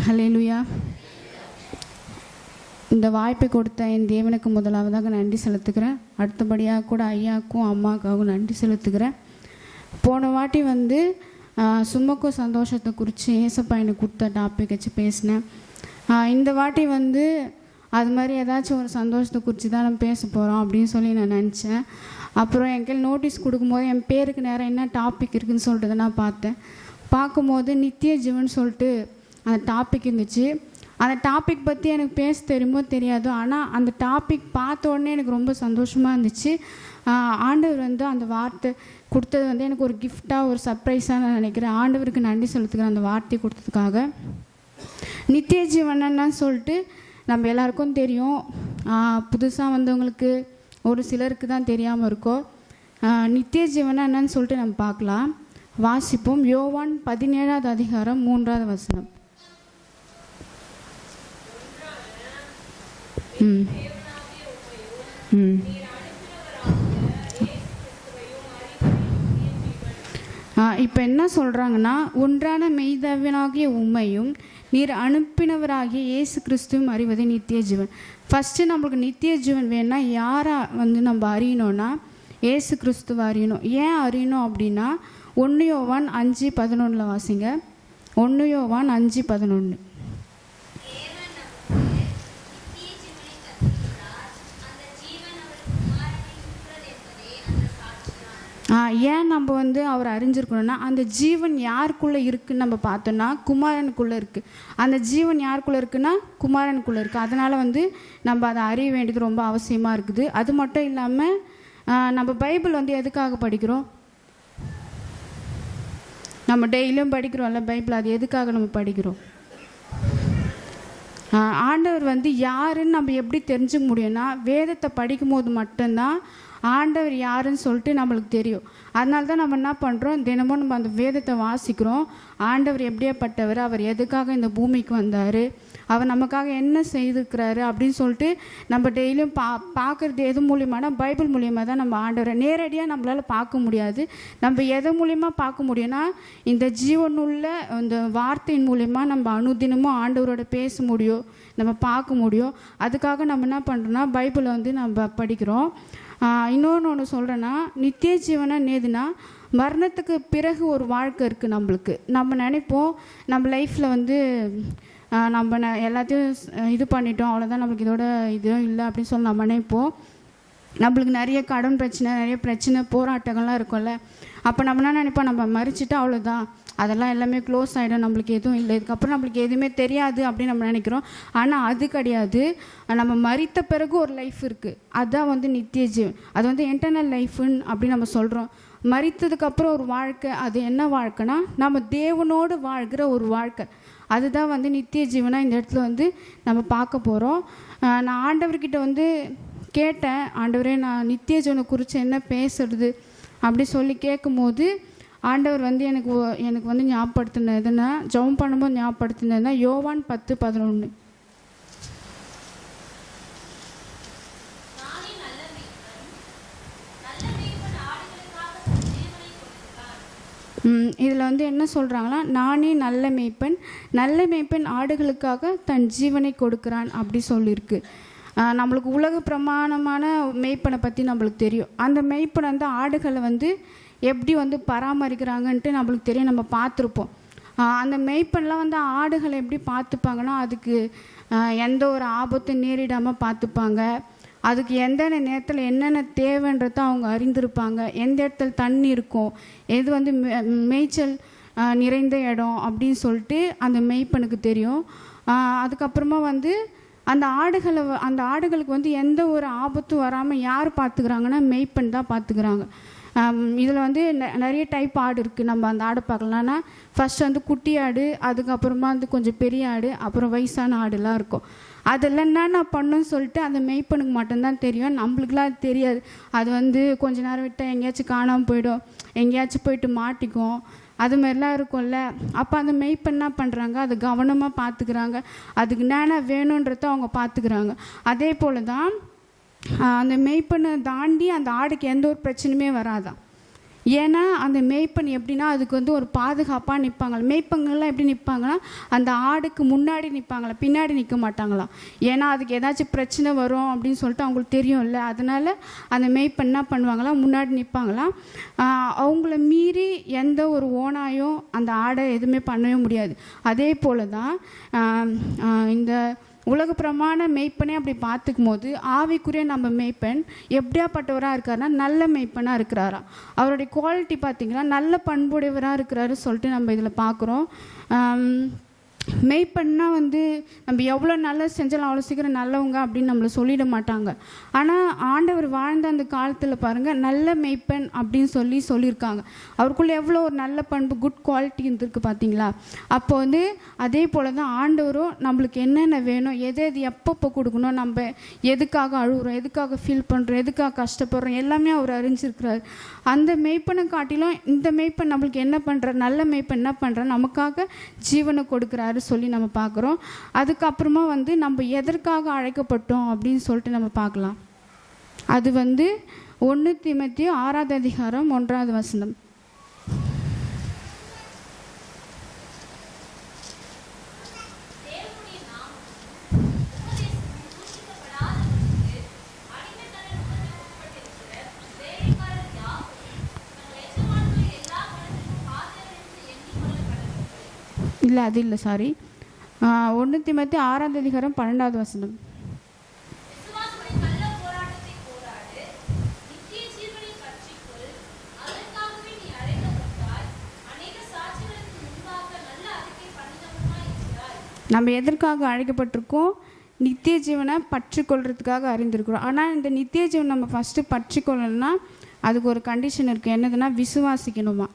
ஹல்லேலூயா. இந்த வாய்ப்பை கொடுத்த என் தேவனுக்கு முதலாவதாக நன்றி செலுத்துக்கிறேன். அடுத்தபடியாக கூட ஐயாவுக்கும் அம்மாவுக்காகவும் நன்றி செலுத்துக்கிறேன். போன வாட்டி சுமக்கும் சந்தோஷத்தை குறித்து ஏசப்பா எனக்கு கொடுத்த டாபிக் வச்சு பேசினேன். இந்த வாட்டி அது மாதிரி ஏதாச்சும் ஒரு சந்தோஷத்தை குறித்து தான் நம்ம பேச போகிறோம் அப்படின்னு சொல்லி நான் நினச்சேன். அப்புறம் என் கையில் நோட்டீஸ் கொடுக்கும்போது என் பேருக்கு நேரம் என்ன டாபிக் இருக்குதுன்னு சொல்லிட்டு நான் பார்க்கும்போது நித்திய ஜீவன் சொல்லிட்டு அந்த டாபிக் இருந்துச்சு. அந்த டாபிக் பற்றி எனக்கு பேச தெரியுமோ தெரியாது, ஆனால் அந்த டாபிக் பார்த்த உடனே எனக்கு ரொம்ப சந்தோஷமாக இருந்துச்சு. ஆண்டவர் அந்த வார்த்தை கொடுத்தது எனக்கு ஒரு கிஃப்டாக, ஒரு சர்ப்ரைஸாக நான் நினைக்கிறேன். ஆண்டவருக்கு நன்றி செலுத்துக்கிறேன் அந்த வார்த்தை கொடுத்ததுக்காக. நித்திய ஜீவனன்னு சொல்லிட்டு நம்ம எல்லாருக்கும் தெரியும். புதுசாக வந்தவங்களுக்கு ஒரு சிலருக்கு தான் தெரியாமல் இருக்கோம். நித்திய ஜீவனா என்னன்னு சொல்லிட்டு நம்ம பார்க்கலாம். வாசிப்போம். யோவான் 17வது அதிகாரம் 3வது வசனம். இப்போ என்ன சொல்கிறாங்கன்னா, ஒன்றான மெய்தவனாகிய உம்மையும் நீர் அனுப்பினவராகிய இயேசு கிறிஸ்துவும் அறிவதே நித்திய ஜீவன். ஃபஸ்ட்டு நம்மளுக்கு நித்திய ஜீவன் வேணும்னா யாரை நம்ம அறியணும்னா இயேசு கிறிஸ்துவை அறியணும். ஏன் அறியணும் அப்படின்னா 1 யோவான் 5:11 வாசிங்க. 1 யோவான் 5:11. ஏன் நம்ம அவர் அறிஞ்சிருக்கணும்னா, அந்த ஜீவன் யாருக்குள்ளே இருக்குதுன்னு நம்ம பார்த்தோன்னா குமாரனுக்குள்ளே இருக்குது. அந்த ஜீவன் யாருக்குள்ளே இருக்குன்னா குமாரனுக்குள்ளே இருக்குது. அதனால் நம்ம அதை அறிய வேண்டியது ரொம்ப அவசியமாக இருக்குது. அது மட்டும் இல்லாமல் நம்ம பைபிள் எதுக்காக படிக்கிறோம்? நம்ம டெய்லியும் படிக்கிறோம்ல பைபிள். அது எதுக்காக நம்ம படிக்கிறோம்? ஆண்டவர் யாருன்னு நம்ம எப்படி தெரிஞ்சுக்க முடியும்னா, வேதத்தை படிக்கும் போது மட்டும்தான் ஆண்டவர் யாருன்னு சொல்லிட்டு நம்மளுக்கு தெரியும். அதனால தான் நம்ம என்ன பண்ணுறோம், தினமும் நம்ம அந்த வேதத்தை வாசிக்கிறோம். ஆண்டவர் எப்படியாப்பட்டவர், அவர் எதுக்காக இந்த பூமிக்கு வந்தார், அவர் நமக்காக என்ன செய்திருக்கிறாரு அப்படின்னு சொல்லிட்டு நம்ம டெய்லியும் பார்க்குறது எது மூலியமானா பைபிள் மூலியமாக தான். நம்ம ஆண்டவரை நேரடியாக நம்மளால் பார்க்க முடியாது. நம்ம எது மூலியமாக பார்க்க முடியும்னா இந்த ஜீவனுள்ள இந்த வார்த்தையின் மூலிமா நம்ம அனுதினமும் ஆண்டவரோட பேச முடியும், நம்ம பார்க்க முடியும். அதுக்காக நம்ம என்ன பண்ணுறோன்னா பைபிளை நம்ம படிக்கிறோம். இன்னொன்று சொல்கிறேன்னா, நித்திய ஜீவனை நேதுனா மரணத்துக்கு பிறகு ஒரு வாழ்க்கை இருக்குது நம்மளுக்கு. நம்ம நினைப்போம் நம்ம லைஃப்பில் நம்ம எல்லாத்தையும் இது பண்ணிட்டோம், அவ்வளோதான், நம்மளுக்கு இதோட இதுவும் இல்லை அப்படின்னு சொல்லி நம்ம நினைப்போம். நம்மளுக்கு நிறைய கடன் பிரச்சனை, நிறைய பிரச்சனை, போராட்டங்கள்லாம் இருக்கும்ல. அப்போ நம்ம என்ன நினைப்போம், நம்ம மறிச்சிட்டா அவ்வளோதான், அதெல்லாம் எல்லாமே க்ளோஸ் ஆகிடும், நம்மளுக்கு எதுவும் இல்லை, இதுக்கப்புறம் நம்மளுக்கு எதுவுமே தெரியாது அப்படின்னு நம்ம நினைக்கிறோம். ஆனால் அது கிடையாது. நம்ம மறித்த பிறகு ஒரு லைஃப் இருக்குது, அதுதான் நித்திய ஜீவன். அது இன்டர்னல் லைஃப்னு அப்படின்னு நம்ம சொல்கிறோம். மறித்ததுக்கப்புறம் ஒரு வாழ்க்கை. அது என்ன வாழ்க்கைனா நம்ம தேவனோடு வாழ்கிற ஒரு வாழ்க்கை. அதுதான் நித்திய ஜீவனாக இந்த இடத்துல நம்ம பார்க்க போகிறோம். நான் ஆண்டவர்கிட்ட கேட்டேன், ஆண்டவரே நான் நித்திய ஜீவனை குறித்து என்ன பேசுறது அப்படி சொல்லி கேட்கும்போது ஆண்டவர் எனக்கு ஞாபகப்படுத்தினதுன்னா, ஜெபம் பண்ணும்போது ஞாபகப்படுத்தினதுன்னா யோவான் 10:11. இதில் என்ன சொல்கிறாங்கன்னா, நானே நல்ல மேய்ப்பன், நல்ல மேய்ப்பன் ஆடுகளுக்காக தன் ஜீவனை கொடுக்குறான் அப்படி சொல்லியிருக்கு. நம்மளுக்கு உலக பிரமாணமான மேய்ப்பனை பற்றி நம்மளுக்கு தெரியும். அந்த மேய்ப்பனை ஆடுகளை எப்படி பராமரிக்கிறாங்கன்ட்டு நம்மளுக்கு தெரியும், நம்ம பார்த்துருப்போம். அந்த மேய்ப்பன்லாம் ஆடுகளை எப்படி பார்த்துப்பாங்கன்னா, அதுக்கு எந்த ஒரு ஆபத்தும் நேரிடாமல் பார்த்துப்பாங்க. அதுக்கு எந்தெந்த நேரத்தில் என்னென்ன தேவைன்றதை அவங்க அறிந்திருப்பாங்க. எந்த இடத்துல தண்ணி இருக்கும், எது மேய்ச்சல் நிறைந்த இடம் அப்படின்னு சொல்லிட்டு அந்த மேய்ப்பனுக்கு தெரியும். அதுக்கப்புறமா அந்த ஆடுகளுக்கு எந்த ஒரு ஆபத்தும் வராமல் யார் பார்த்துக்கிறாங்கன்னா மேய்ப்பன் தான் பார்த்துக்கிறாங்க. இதில் நிறைய டைப் ஆடு இருக்குது. நம்ம அந்த ஆடை பார்க்கலான்னா ஃபஸ்ட்டு குட்டி ஆடு, அதுக்கப்புறமா கொஞ்சம் பெரிய ஆடு, அப்புறம் வயசான ஆடுலாம் இருக்கும். அதெல்லாம் என்னென்ன பண்ணுன்னு சொல்லிட்டு அந்த மேய்ப்பனுக்கு மட்டும்தான் தெரியும், நம்மளுக்குலாம் அது தெரியாது. அது கொஞ்ச நேரம் விட்டால் எங்கேயாச்சும் காணாமல் போயிடும், எங்கேயாச்சும் போயிட்டு மாட்டிக்கும், அது மாதிரிலாம் இருக்கும்ல. அப்போ அந்த மேய்ப்பன் என்ன பண்ணுறாங்க, அது கவனமாக பார்த்துக்கிறாங்க. அதுக்கு என்னென்ன வேணுன்றத அவங்க பார்த்துக்கிறாங்க. அதே போல் தான் அந்த மேய்ப்பனை தாண்டி அந்த ஆடுக்கு எந்த ஒரு பிரச்சனையுமே வராதான். ஏன்னா அந்த மேய்ப்பன் எப்படின்னா அதுக்கு வந்து ஒரு பாதுகாப்பாக நிற்பாங்க. மேய்ப்பங்கள்லாம் எப்படி நிற்பாங்கன்னா அந்த ஆடுக்கு முன்னாடி நிற்பாங்களா, பின்னாடி நிற்க மாட்டாங்களாம். ஏன்னா அதுக்கு ஏதாச்சும் பிரச்சனை வரும் அப்படின்னு சொல்லிட்டு அவங்களுக்கு தெரியும்ல. அதனால் அந்த மேய்ப்பன் என்ன பண்ணுவாங்களாம், முன்னாடி நிற்பாங்களாம். அவங்கள மீறி எந்த ஒரு ஓனாயும் அந்த ஆடை எதுவுமே பண்ணவே முடியாது. அதே போல் தான் இந்த உலகப்புறமான மேய்ப்பனே அப்படி பார்த்துக்கும் போது ஆவிக்குரிய நம்ம மேய்ப்பன் எப்படியாப்பட்டவராக இருக்காருன்னா நல்ல மேய்ப்பனாக இருக்கிறாரா. அவருடைய குவாலிட்டி பார்த்திங்கன்னா நல்ல பண்புடையவராக இருக்கிறாரு சொல்லிட்டு நம்ம இதில் பார்க்குறோம். மேய்ப்பன்னா வந்து நம்ம எவ்வளோ நல்லது செஞ்சாலும் அவ்வளோ சீக்கிரம் நல்லவங்க அப்படின்னு நம்மளை சொல்லிட மாட்டாங்க. ஆனால் ஆண்டவர் வாழ்ந்த அந்த காலத்தில் பாருங்கள் நல்ல மேய்ப்பன் அப்படின்னு சொல்லியிருக்காங்க. அவருக்குள்ளே எவ்வளோ ஒரு நல்ல பண்பு, குட் குவாலிட்டி இருந்திருக்கு பார்த்தீங்களா. அப்போ வந்து அதே போல் தான் ஆண்டவரும் நம்மளுக்கு என்னென்ன வேணும், எது எப்பப்போ கொடுக்கணும், நம்ம எதுக்காக அழுகுறோம், எதுக்காக ஃபீல் பண்ணுறோம், எதுக்காக கஷ்டப்படுறோம் எல்லாமே அவர் அறிஞ்சிருக்கிறார். அந்த மேய்ப்பனை காட்டிலும் இந்த மேய்ப்பன் நம்மளுக்கு என்ன பண்ணுறார், நல்ல மேய்ப்பன் என்ன பண்ணுறார், நமக்காக ஜீவனை கொடுக்குறாரு சொல்லி நம்ம பார்க்குறோம். அதுக்கப்புறமா வந்து நம்ம எதற்காக அழைக்கப்பட்டோம் அப்படின்னு சொல்லிட்டு நம்ம பார்க்கலாம். அது வந்து 1 தீமோத்தேயு 6 அதிகாரம் 1 வசனம். இல்லை அது இல்லை, சாரி. 1 தீமோத்தேயு 6 அதிகாரம் 12 வசனம். நம்ம எதற்காக அழைக்கப்பட்டிருக்கோம், நித்திய ஜீவனை பற்றி கொள்றதுக்காக அறிந்திருக்கிறோம். ஆனால் இந்த நித்திய ஜீவன் நம்ம ஃபஸ்ட்டு பற்றி கொள்ளணும்னா அதுக்கு ஒரு கண்டிஷன் இருக்குது. என்னதுன்னா விசுவாசிக்கணுமா.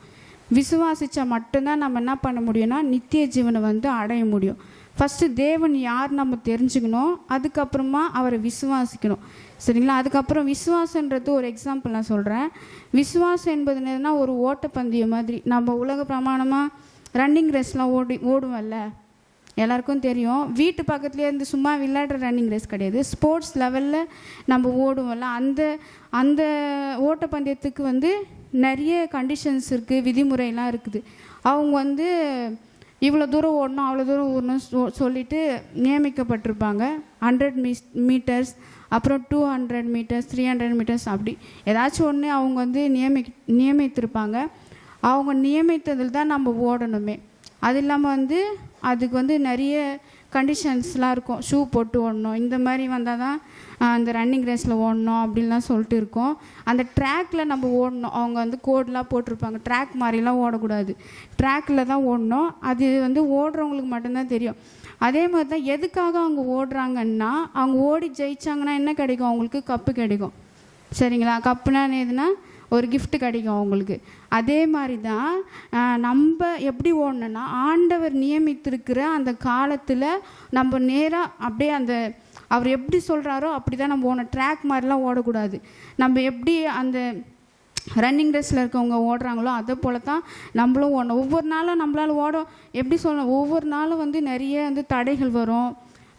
விசுவாசித்தா மட்டும்தான் நம்ம என்ன பண்ண முடியும்னா நித்திய ஜீவனை வந்து அடைய முடியும். ஃபஸ்ட்டு தேவன் யார் நம்ம தெரிஞ்சுக்கணும், அதுக்கப்புறமா அவரை விசுவாசிக்கணும். சரிங்களா. அதுக்கப்புறம் விசுவாசன்றது ஒரு எக்ஸாம்பிள் நான் சொல்கிறேன். விசுவாசம் என்பது என்னதுன்னா ஒரு ஓட்டப்பந்தயம் மாதிரி. நம்ம உலக பிரமாணமாக ரன்னிங் ரேஸ்லாம் ஓடுவோம்ல, எல்லாருக்கும் தெரியும். வீட்டு பக்கத்துலேயே இருந்து சும்மா விளையாடுற ரன்னிங் ரேஸ் கிடையாது, ஸ்போர்ட்ஸ் லெவலில் நம்ம ஓடுவோம்ல. அந்த ஓட்டப்பந்தயத்துக்கு வந்து நிறைய கண்டிஷன்ஸ் இருக்குது, விதிமுறைலாம் இருக்குது. அவங்க வந்து இவ்வளோ தூரம் ஓடணும், அவ்வளோ தூரம் ஓடணும் சொல்லிட்டு நியமிக்கப்பட்டிருப்பாங்க. 100 மீட்டர்ஸ், அப்புறம் 200 மீட்டர்ஸ், 300 மீட்டர்ஸ், அப்படி ஏதாச்சும் ஒன்று அவங்க வந்து நியமித்திருப்பாங்க. அவங்க நியமித்ததில் தான் நம்ம ஓடணுமே. அது இல்லாமல் வந்து அதுக்கு வந்து நிறைய கண்டிஷன்ஸ்லாம் இருக்கும். ஷூ போட்டு ஓடணும், இந்த மாதிரி வந்தால் தான் அந்த ரன்னிங் ரேஸில் ஓடணும் அப்படின்லாம் சொல்லிட்டு இருக்கோம். அந்த ட்ராக்கில் நம்ம ஓடணும். அவங்க வந்து கோடெலாம் போட்டிருப்பாங்க. ட்ராக் மாதிரிலாம் ஓடக்கூடாது, ட்ராக்கில் தான் ஓடணும். அது வந்து ஓடுறவங்களுக்கு மட்டும்தான் தெரியும். அதே மாதிரி தான் எதுக்காக அவங்க ஓடுறாங்கன்னா, அவங்க ஓடி ஜெயிச்சாங்கன்னா என்ன கிடைக்கும், அவங்களுக்கு கப்பு கிடைக்கும். சரிங்களா. கப்புனா எதுனா ஒரு கிஃப்ட் கிடைக்கும் அவங்களுக்கு. அதே மாதிரி தான் நம்ம எப்படி ஓடணுன்னா ஆண்டவர் நியமித்திருக்கிற அந்த காலத்தில் நம்ம நேராக அப்படியே அந்த அவர் எப்படி சொல்கிறாரோ அப்படி தான் நம்ம ஓடணும். ட்ராக் மாதிரிலாம் ஓடக்கூடாது. நம்ம எப்படி அந்த ரன்னிங் ரேஸில் இருக்கவங்க ஓடுறாங்களோ அதை போல தான் நம்மளும் ஓடணும். ஒவ்வொரு நாளும் நம்மளால் எப்படி சொல்லணும், ஒவ்வொரு நாளும் வந்து நிறைய வந்து தடைகள் வரும்.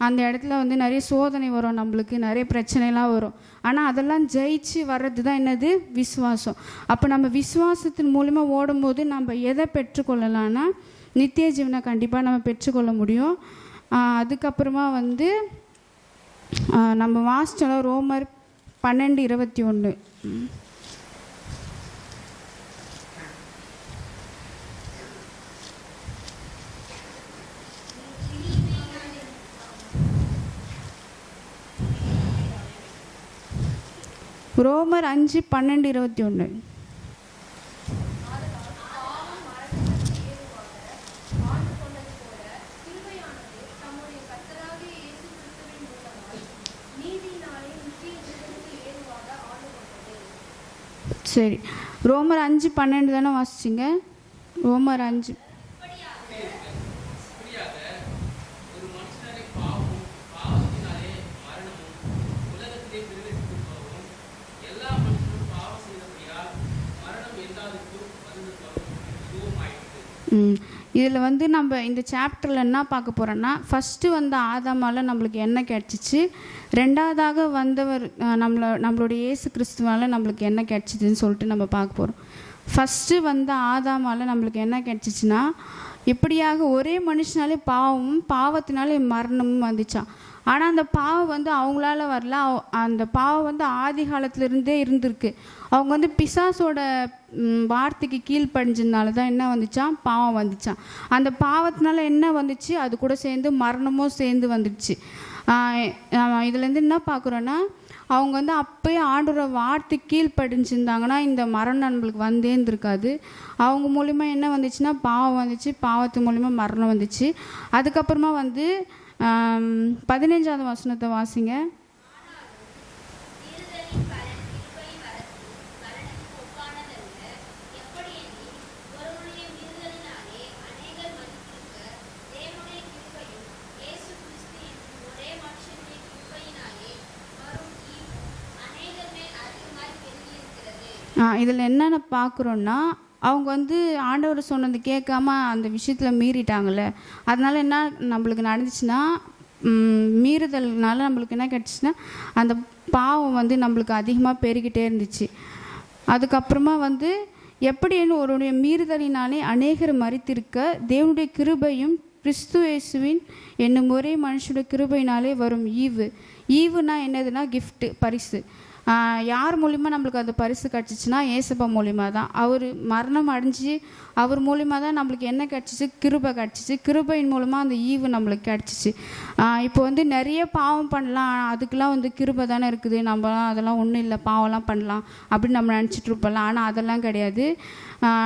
அந்த இடத்துல வந்து நிறைய சோதனை வரும், நம்மளுக்கு நிறைய பிரச்சனைலாம் வரும். ஆனால் அதெல்லாம் ஜெயிச்சு வர்றது தான் என்னது, விசுவாசம். அப்போ நம்ம விசுவாசத்தின் மூலிமா ஓடும்போது நம்ம எதை பெற்றுக்கொள்ளலான்னா நித்திய ஜீவனை கண்டிப்பாக நம்ம பெற்றுக்கொள்ள முடியும். அதுக்கப்புறமா வந்து நம்ம வாசிச்சோம் ரோமர் 12:21. ரோமர் 5:12-21. சரி, ரோமர் 5:12 தானே வாசிச்சிங்க. ரோமர் 5. இதில் வந்து நம்ம இந்த சாப்டரில் என்ன பார்க்க போகிறோன்னா, ஃபஸ்ட்டு வந்த ஆதாமால் நம்மளுக்கு என்ன கிடச்சிச்சு, ரெண்டாவதாக வந்தவர் நம்மளுடைய இயேசு கிறிஸ்துவால் நம்மளுக்கு என்ன கிடச்சிதுன்னு சொல்லிட்டு நம்ம பார்க்க போகிறோம். ஃபஸ்ட்டு வந்த ஆதாமால் நம்மளுக்கு என்ன கிடச்சிச்சின்னா, இப்படியாக ஒரே மனுஷனாலே பாவமும் பாவத்தினாலே மரணமும் வந்துச்சான். ஆனால் அந்த பாவம் வந்து அவங்களால வரல. அந்த பாவம் வந்து ஆதி காலத்துலேருந்தே இருந்திருக்கு. அவங்க வந்து பிசாசோட வார்த்தைக்கு கீழ்ப்படிஞ்சதுனால தான் என்ன வந்துச்சான், பாவம் வந்துச்சான். அந்த பாவத்தினால என்ன வந்துச்சு, அது கூட சேர்ந்து மரணமும் சேர்ந்து வந்துடுச்சு. இதுலேருந்து என்ன பார்க்குறோன்னா, அவங்க வந்து அப்போயே ஆண்டோட வார்த்தை கீழ்ப்படிஞ்சிருந்தாங்கன்னா இந்த மரணம் நம்மளுக்கு வந்தே இருந்திருக்காது. அவங்க மூலிமா என்ன வந்துச்சுன்னா பாவம் வந்துச்சு, பாவத்து மூலிமா மரணம் வந்துச்சு. அதுக்கப்புறமா வந்து 15வது வசனத்தை வாசிங்க. இதில் என்னென்ன பார்க்குறோன்னா, அவங்க வந்து ஆண்டவர் சொன்னது கேட்காம அந்த விஷயத்தில் மீறிட்டாங்கள்ல. அதனால் என்ன நம்மளுக்கு நடந்துச்சுன்னா, மீறுதல்னால நம்மளுக்கு என்ன கிடச்சின்னா, அந்த பாவம் வந்து நம்மளுக்கு அதிகமாக பெருகிட்டே இருந்துச்சு. அதுக்கப்புறமா வந்து எப்படின்னு ஒருடைய மீறுதலினாலே அநேகர் மரித்திருக்க தேவனுடைய கிருபையும் கிறிஸ்து இயேசுவின் என்னும் ஒரே மனுஷனுடைய கிருபையினாலே வரும் ஈவுனா என்னதுன்னா கிஃப்ட்டு, பரிசு. யார் மூலிமா நம்மளுக்கு அந்த பரிசு கிடச்சிச்சின்னா ஏசப்பா மூலிமா தான். அவர் மரணம் அடைஞ்சி அவர் மூலிமா தான் நம்மளுக்கு என்ன கிடச்சிச்சு, கிருபை கிடச்சிச்சு. கிருபையின் மூலமாக அந்த ஈவு நம்மளுக்கு கிடச்சிச்சு. இப்போ வந்து நிறைய பாவம் பண்ணலாம், அதுக்கெலாம் வந்து கிருபை தானே இருக்குது, நம்மலாம் அதெல்லாம் ஒன்றும் இல்லை, பாவம்லாம் பண்ணலாம் அப்படின்னு நம்ம நினச்சிட்டு இருப்போம்ல. ஆனால் அதெல்லாம் கிடையாது.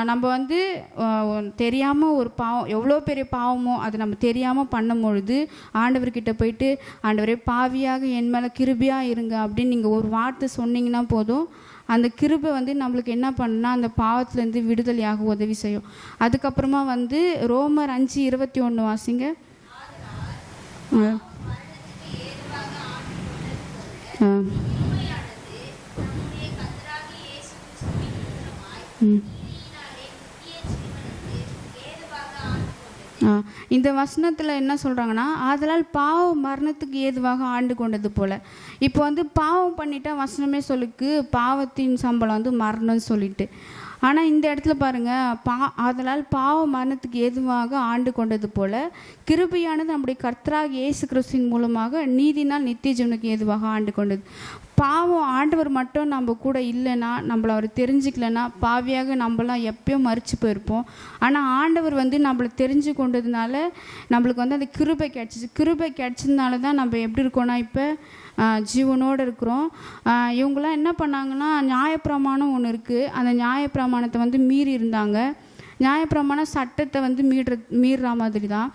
நம்ம வந்து தெரியாமல் ஒரு பாவம், எவ்வளோ பெரிய பாவமோ அது நம்ம தெரியாமல் பண்ணும் பொழுது ஆண்டவர்கிட்ட போயிட்டு, ஆண்டவரே பாவியாக என் மேலே கிருபையாக இருங்க அப்படின்னு நீங்கள் ஒரு வார்த்தை சொன்னீங்கன்னா போதும், அந்த கிருபை வந்து நம்மளுக்கு என்ன பண்ணுன்னா அந்த பாவத்துலேருந்து விடுதலையாக உதவி செய்யும். அதுக்கப்புறமா வந்து ரோமர் 5:21 வாசிங்க. இந்த வசனத்தில் என்ன சொல்கிறாங்கன்னா, ஆதலால் பாவம் மரணத்துக்கு ஏதுவாக ஆண்டு கொண்டது போல். இப்போ வந்து பாவம் பண்ணிட்டா வசனமே சொல்லுக்கு பாவத்தின் சம்பளம் வந்து மரணம்னு சொல்லிட்டு. ஆனால் இந்த இடத்துல பாருங்கள், ஆதலால் பாவம் மரணத்துக்கு ஏதுவாக ஆண்டு கொண்டது போல் கிருபையானது நம்முடைய கர்த்தராகிய இயேசு கிறிஸ்துவின் மூலமாக நீதினால் நித்திய ஜீவனுக்கு ஏதுவாக ஆண்டு கொண்டது. பாவம் ஆண்டவர் மட்டும் நம்ம கூட இல்லைன்னா, நம்மளை அவர் தெரிஞ்சிக்கலைன்னா பாவியாக நம்மளாம் எப்பயும் மறித்து போயிருப்போம். ஆனால் ஆண்டவர் வந்து நம்மளை தெரிஞ்சு கொண்டதுனால நம்மளுக்கு வந்து அந்த கிருபை கிடச்சிச்சு. கிருபை கிடச்சதுனால தான் நம்ம எப்படி இருக்கோன்னா இப்போ ஜீவனோடு இருக்கிறோம். இவங்களாம் என்ன பண்ணாங்கன்னா, நியாயப்பிரமாணம் ஒன்று இருக்குது, அந்த நியாயப்பிரமாணத்தை வந்து மீறி இருந்தாங்க. நியாயப்பிரமாணம் சட்டத்தை வந்து மீறுற மாதிரி தான்.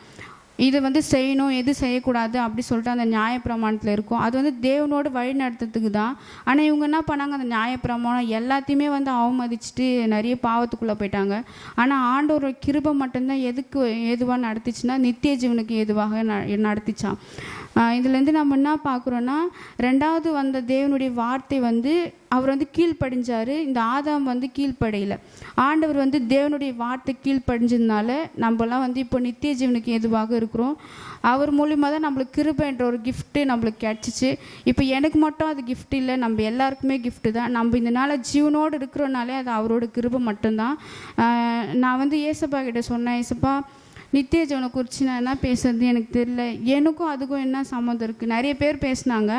இது வந்து செய்யணும், எது செய்யக்கூடாது அப்படி சொல்லிட்டு அந்த நியாயப்பிரமாணத்தில் இருக்கும். அது வந்து தேவனோடு வழி நடத்துறதுக்கு தான். ஆனால் இவங்க என்ன பண்ணாங்க, அந்த நியாயப்பிரமாணம் எல்லாத்தையுமே வந்து அவமதிச்சுட்டு நிறைய பாவத்துக்குள்ளே போயிட்டாங்க. ஆனால் ஆண்டவரோட கிருபை மட்டும்தான் எதுக்கு ஏதுவாக நடத்திச்சுன்னா நித்திய ஜீவனுக்கு ஏதுவாக நடத்திச்சான். இதுலேருந்து நம்ம என்ன பார்க்குறோன்னா, 2வது வந்த தேவனுடைய வார்த்தை வந்து அவர் வந்து கீழ்ப்படிஞ்சார். இந்த ஆதாம் வந்து கீழ்ப்படையில். ஆண்டவர் வந்து தேவனுடைய வார்த்தை கீழ்ப்படிஞ்சதுனால நம்மளாம் வந்து இப்போ நித்திய ஜீவனுக்கு எதுவாக இருக்கிறோம். அவர் மூலிமா தான் நம்மளுக்கு கிருபைன்ற ஒரு கிஃப்ட்டு நம்மளுக்கு கிடச்சிச்சு. இப்போ எனக்கு மட்டும் அது கிஃப்ட் இல்லை, நம்ம எல்லாருக்குமே கிஃப்ட்டு தான். நம்ம இந்த நாள் ஜீவனோடு இருக்கிறனாலே அது அவரோட கிருபை மட்டும்தான். நான் வந்து ஏசப்பா கிட்ட சொன்னேன், ஏசப்பா நித்திய ஜீவனை குறித்து நான் என்ன பேசுறது எனக்கு தெரியல, எனக்கும் அதுக்கும் என்ன சம்மந்தம் இருக்குது. நிறைய பேர் பேசினாங்க,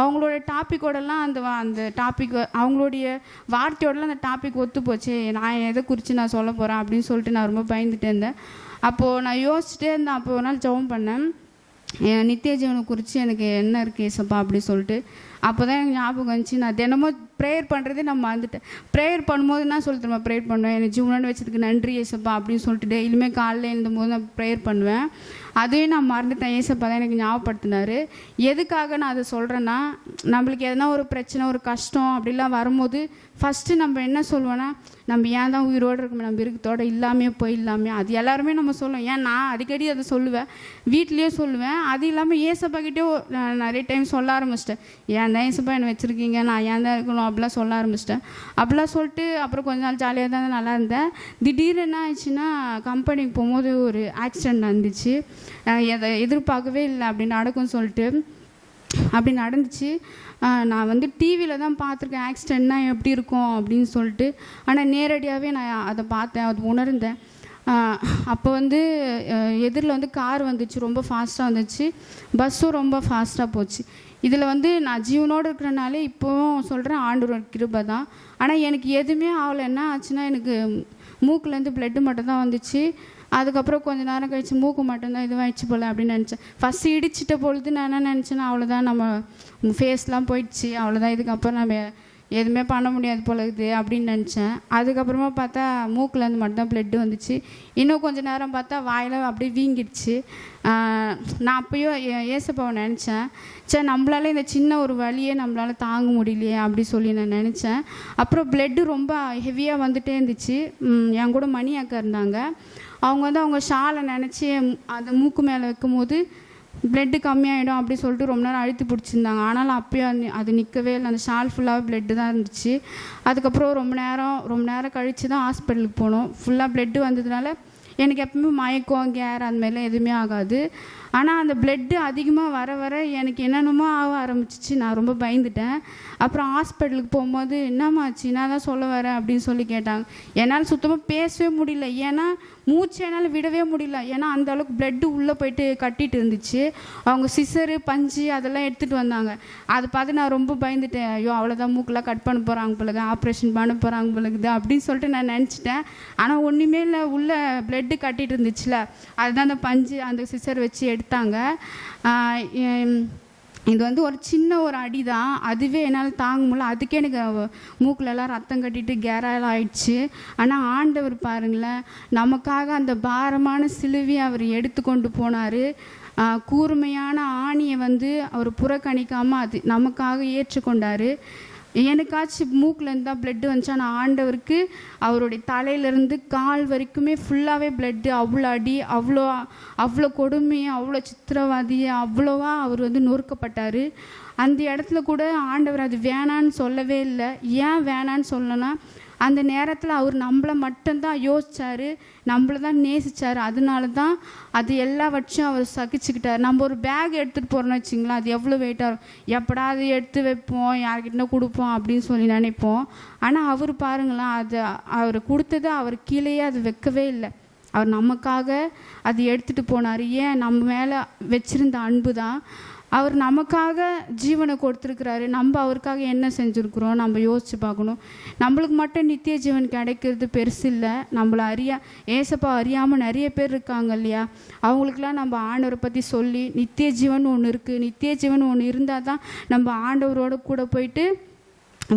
அவங்களோட டாப்பிக்கோடலாம் அந்த டாபிக் அவங்களுடைய வார்த்தையோடலாம் அந்த டாபிக் ஒத்து போச்சு. நான் எதை குறித்து நான் சொல்ல போகிறேன் அப்படின்னு சொல்லிட்டு நான் ரொம்ப பயந்துகிட்டே இருந்தேன். அப்போது நான் யோசிச்சுட்டே இருந்தேன். அப்போ ஒரு நாள் ஜெபம் பண்ணேன், நித்திய ஜீவனை குறித்து எனக்கு என்ன இருக்குது ஏசப்பா அப்படி சொல்லிட்டு. அப்போ தான் எனக்கு ஞாபகம் வந்துச்சு, நான் தினமும் ப்ரேயர் பண்ணுறதே நான் மறந்துட்டேன். ப்ரேயர் பண்ணும்போது என்ன சொல்லிட்டு நம்ம ப்ரேயர் பண்ணுவேன், எனக்கு ஜீவனோடு வச்சதுக்கு நன்றி ஏசப்பா அப்படின்னு சொல்லிட்டு டெய்லியுமே காலையில் எழுந்தும்போது நான் ப்ரேயர் பண்ணுவேன். அதையும் நான் மறந்துட்டேன். ஏசப்பா தான் எனக்கு ஞாபகப்படுத்தினார். எதுக்காக நான் அதை சொல்கிறேன்னா, நம்மளுக்கு எதனா ஒரு பிரச்சனை, ஒரு கஷ்டம் அப்படிலாம் வரும்போது ஃபஸ்ட்டு நம்ம என்ன சொல்லுவோன்னா, நம்ம ஏன் தான் உயிரோடு இருக்கோம், நம்ம இருக்கத்தோடு இல்லாமே போயிடலாமே, அது எல்லாருமே நம்ம சொல்லுவோம். ஏன் நான் அடிக்கடி அதை சொல்லுவேன், வீட்லேயே சொல்லுவேன். அது இல்லாமல் ஏசப்பாக்கிட்டே நான் நிறைய டைம் சொல்ல ஆரம்பிச்சிட்டேன், ஏன் தான் ஏசப்பா என்னை வச்சுருக்கீங்க, நான் ஏன் தான் இருக்கணும் அப்படிலாம் சொல்ல ஆரம்பிச்சிட்டேன். அப்படிலாம் சொல்லிட்டு அப்புறம் கொஞ்ச நாள் ஜாலியாக தான் நல்லா இருந்தேன். திடீர்னு என்ன ஆயிடுச்சுன்னா, கம்பெனிக்கு போகும்போது ஒரு ஆக்சிடெண்ட் நடந்துச்சு. எதை எதிர்பார்க்கவே இல்லை அப்படி நடக்கும்னு சொல்லிட்டு. அப்படி நடந்துச்சு. நான் வந்து டிவியில் தான் பார்த்துருக்கேன் ஆக்சிடெண்ட்னா எப்படி இருக்கும் அப்படின்னு சொல்லிட்டு. ஆனால் நேரடியாகவே நான் அதை பார்த்தேன், அது உணர்ந்தேன். அப்போ வந்து எதிரில் வந்து கார் வந்துச்சு, ரொம்ப ஃபாஸ்ட்டாக வந்துச்சு. பஸ்ஸும் ரொம்ப ஃபாஸ்ட்டாக போச்சு. இதில் வந்து நான் ஜீவனோடு இருக்கிறனாலே இப்போவும் சொல்கிறேன், ஆண்டவரோட கிருபை தான். ஆனால் எனக்கு எதுவுமே ஆகலை. என்ன ஆச்சுன்னா, எனக்கு மூக்குலேருந்து பிளட்டு மட்டும்தான் வந்துச்சு. அதுக்கப்புறம் கொஞ்சம் நேரம் கழிச்சு மூக்கு மட்டும்தான் இதுவாகிடுச்சு போல் அப்படின்னு நினச்சேன். ஃபஸ்ட்டு இடிச்சிட்ட பொழுது நான் என்ன நினச்சேன்னா, அவ்வளோதான், நம்ம ஃபேஸ்லாம் போயிடுச்சு, அவ்வளோதான், இதுக்கப்புறம் நம்ம எதுவுமே பண்ண முடியாது போல இருக்குது அப்படின்னு நினச்சேன். அதுக்கப்புறமா பார்த்தா மூக்குலேருந்து மட்டும்தான் பிளட்டு வந்துச்சு. இன்னும் கொஞ்சம் நேரம் பார்த்தா வாயில் அப்படியே வீங்கிடுச்சு. நான் அப்போயோ ஏசப்பாவை நினச்சேன், சரி நம்மளால இந்த சின்ன ஒரு வலியே நம்மளால் தாங்க முடியலையே அப்படி சொல்லி நான் நினச்சேன். அப்புறம் பிளட்டு ரொம்ப ஹெவியாக வந்துகிட்டே இருந்துச்சு. என் கூட மணி அக்கா இருந்தாங்க. அவங்க வந்து அவங்க ஷாலை நினச்சி அந்த மூக்கு மேலே வைக்கும் போது பிளட்டு கம்மியாகிடும் அப்படி சொல்லிட்டு ரொம்ப நேரம் அழுத்தி பிடிச்சிருந்தாங்க. ஆனாலும் அப்போயும் அது நிற்கவே இல்லை. அந்த ஷால் ஃபுல்லாக பிளட்டு தான் இருந்துச்சு. அதுக்கப்புறம் ரொம்ப நேரம் கழித்து தான் ஹாஸ்பிட்டலுக்கு போனோம். ஃபுல்லாக பிளட்டு வந்ததுனால எனக்கு எப்பவுமே மயக்கம், கேர் அந்த மாதிரிலாம் எதுவுமே ஆகாது. ஆனால் அந்த பிளட்டு அதிகமாக வர வர எனக்கு என்னென்னமோ ஆக ஆரம்பிச்சிச்சு. நான் ரொம்ப பயந்துட்டேன். அப்புறம் ஹாஸ்பிட்டலுக்கு போகும்போது என்னம்மாச்சு, நான் தான் சொல்ல வரேன் அப்படின்னு சொல்லி கேட்டாங்க. என்னால் சுத்தமாக பேசவே முடியல. ஏன்னா மூச்சு என்னால் விடவே முடியல. ஏன்னா அந்த அளவுக்கு பிளட்டு உள்ளே போயிட்டு கட்டிட்டு இருந்துச்சு. அவங்க சிசரு, பஞ்சு அதெல்லாம் எடுத்துகிட்டு வந்தாங்க. அதை பார்த்து நான் ரொம்ப பயந்துட்டேன். ஐயோ அவ்வளோதான், மூக்கெலாம் கட் பண்ண போகிறாங்க பிள்ளைங்க, ஆப்ரேஷன் பண்ண போகிறாங்க பிள்ளைக்குது அப்படின்னு சொல்லிட்டு நான் நினச்சிட்டேன். ஆனால் ஒன்றுமே இல்லை, உள்ளே பிளட்டு கட்டிட்டு இருந்துச்சுல, அதுதான் அந்த பஞ்சு அந்த சிசர் வச்சு எடுத்தாங்க. இது வந்து ஒரு சின்ன ஒரு அடி தான், அதுவே என்னால் தாங்க முடியல. அதுக்கே எனக்கு மூக்கிலலாம் ரத்தம் கட்டிட்டு கேராலாம் ஆயிடுச்சு. ஆனால் ஆண்டவர் பாருங்களேன், நமக்காக அந்த பாரமான சிலுவையை அவர் எடுத்து கொண்டு போனார். கூர்மையான ஆணியை வந்து அவர் புறக்கணிக்காமல் அது நமக்காக ஏற்றுக்கொண்டார். எனக்காச்சும் மூக்கிலேருந்து தான் பிளட்டு வந்துச்சு. ஆனால் ஆண்டவருக்கு அவருடைய தலையிலேருந்து கால் வரைக்குமே ஃபுல்லாகவே பிளட்டு. அவ்வளோ அடி, அவ்வளோ கொடுமையை, அவ்வளோ சித்திரவாதியை, அவ்வளோவா அவர் வந்து நொறுக்கப்பட்டார். அந்த இடத்துல கூட ஆண்டவர் அது வேணான்னு சொல்லவே இல்லை. ஏன் வேணான்னு சொல்லனா, அந்த நேரத்தில் அவர் நம்மளை மட்டும்தான் யோசித்தார், நம்மளை தான் நேசித்தார். அதனால தான் அது எல்லாவற்றையும் அவர் சகிச்சுக்கிட்டார். நம்ம ஒரு பேக் எடுத்துகிட்டு போகிறோன்னு வச்சிங்களேன், அது எவ்வளோ வெயிட்டாக இருக்கும், எப்படா அது எடுத்து வைப்போம், யார்கிட்ட கொடுப்போம் அப்படின்னு சொல்லி நினைப்போம். ஆனால் அவர் பாருங்களேன், அது அவர் கொடுத்தது அவர் கீழேயே அது வைக்கவே இல்லை. அவர் நமக்காக அது எடுத்துகிட்டு போனார். ஏன்? நம்ம மேலே வச்சுருந்த அன்பு தான். அவர் நமக்காக ஜீவனை கொடுத்துருக்கிறாரு. நம்ம அவருக்காக என்ன செஞ்சுருக்குறோம் நம்ம யோசித்து பார்க்கணும். நம்மளுக்கு மட்டும் நித்திய ஜீவன் கிடைக்கிறது பெருசு இல்லை. நம்மளை ஏசப்பா அறியாமல் நிறைய பேர் இருக்காங்க இல்லையா, அவங்களுக்கெல்லாம் நம்ம ஆண்டவரை பற்றி சொல்லி, நித்திய ஜீவன் ஒன்று இருக்குது, நித்திய ஜீவன் ஒன்று இருந்தால் தான் நம்ம ஆண்டவரோட கூட போயிட்டு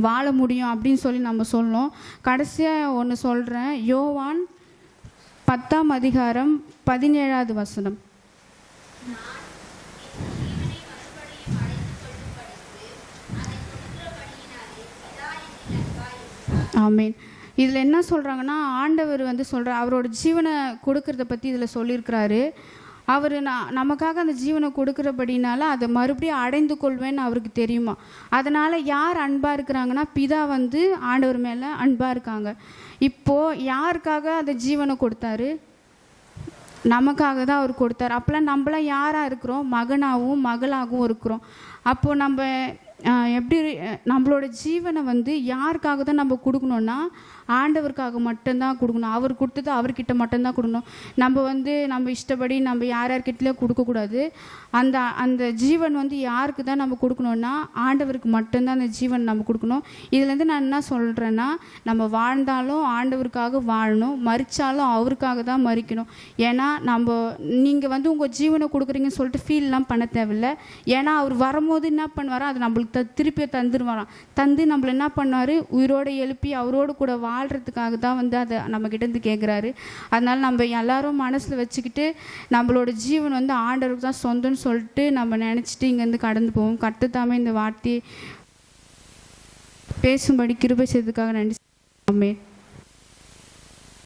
வாழ முடியும் அப்படின்னு சொல்லி நம்ம சொல்லணும். கடைசியாக ஒன்று சொல்கிறேன். யோவான் 10ஆம் அதிகாரம் 17வது வசனம். ஆமீன். இதில் என்ன சொல்கிறாங்கன்னா, ஆண்டவர் வந்து அவரோட ஜீவனை கொடுக்கறத பற்றி இதில் சொல்லியிருக்கிறாரு. அவர் நமக்காக அந்த ஜீவனை கொடுக்குறபடினால அதை மறுபடியும் அடைந்து கொள்வேன்னு அவருக்கு தெரியுமா. அதனால் யார் அன்பாக இருக்கிறாங்கன்னா, பிதா வந்து ஆண்டவர் மேலே அன்பாக இருக்காங்க. இப்போது யாருக்காக அந்த ஜீவனை கொடுத்தாரு? நமக்காக தான் அவர் கொடுத்தார். அப்போல்லாம் நம்மளாம் யாராக இருக்கிறோம்? மகனாகவும் மகளாகவும் இருக்கிறோம். அப்போது நம்ம எப்படி நம்மளோட ஜீவனை வந்து யாருக்காக தான் நம்ம கொடுக்கணுன்னா, ஆண்டவருக்காக மட்டும்தான் கொடுக்கணும். அவர் கொடுத்தது அவர்கிட்ட மட்டும்தான் கொடுக்கணும். நம்ம வந்து நம்ம இஷ்டப்படி நம்ம யார்கிட்டலையும் கொடுக்கக்கூடாது. அந்த ஜீவன் வந்து யாருக்கு தான் நம்ம கொடுக்கணுன்னா, ஆண்டவருக்கு மட்டும்தான் அந்த ஜீவன் நம்ம கொடுக்கணும். இதுலேருந்து நான் என்ன சொல்கிறேன்னா, நம்ம வாழ்ந்தாலும் ஆண்டவருக்காக வாழணும், மறித்தாலும் அவருக்காக தான் மறிக்கணும். ஏன்னா நீங்கள் வந்து உங்கள் ஜீவனை கொடுக்குறீங்கன்னு சொல்லிட்டு ஃபீல்லாம் பண்ண தேவையில்லை. ஏன்னா அவர் வரும்போது என்ன பண்ணுவாரோ அதை நம்மளுக்கு திருப்பி தந்துடுவாராம். தந்து நம்மளை என்ன பண்ணார், உயிரோடு எழுப்பி அவரோடு கூட வாழ்கிறதுக்காக தான் வந்து அதை நம்மக்கிட்டேருந்து கேட்குறாரு. அதனால் நம்ம எல்லாரும் மனசில் வச்சுக்கிட்டு நம்மளோட ஜீவன் வந்து ஆண்டவருக்கு தான் சொந்தம்னு சொல்லிட்டு நம்ம நினச்சிட்டு இங்கேருந்து கடந்து போவோம். கர்த்தர் இந்த வார்த்தையை பேசும்படி கிருபை செய்ததுக்காக நன்றி. ஆமென்.